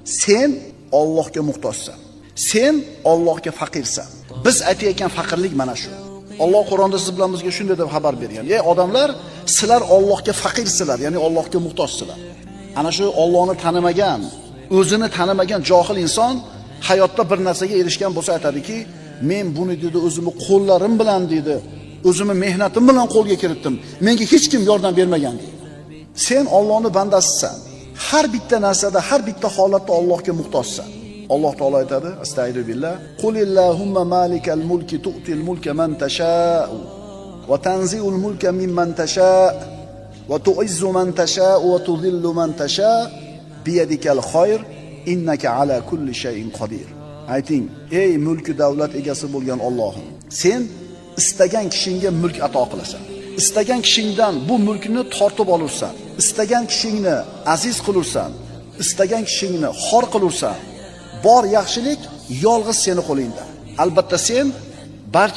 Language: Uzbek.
Sen Allohga muhtojsan. Sen Allohga faqirsan. Biz aytayotgan faqirlik mana shu. Alloh Qur'onda siz bilan bizga shunday deb xabar bergan. Ey odamlar, sizlar Allohga faqirsizlar, ya'ni Allohga muhtojsizlar. Ana shu Allohni tanimagan, o'zini tanimagan johil inson hayotda bir narsaga erishgan bo'lsa aytadiki, men buni dedi o'zimni qo'llarim bilan dedi, o'zimni mehnatim bilan qo'lga kiritdim. Menga hech kim yordam bermagan deydi. Sen Allohning bandasisan. Har bitta narsada, har bitta holatda Allohga muhtojsan. Alloh taolo aytadi, astagfiru billah, qulillahumma malikal mulki tu'til mulka man tasha'u va tanzi'ul mulka mimman tasha' va tu'izzu man tasha'u va tudhillu man tasha' biyadikal khayr innaka ala kulli shay'in qodir. Ayting, ey mulki davlat egasi bo'lgan Allohim, sen istagan kishingga mulk ato qilasan. Istagan kishingdan bu mulkni tortib olursan. Istagan kishingni aziz qilursan. Istagan kishingni xor qilursan. Bor yaxshilik yolg'iz seni qo'lingda. Albatta sen barcha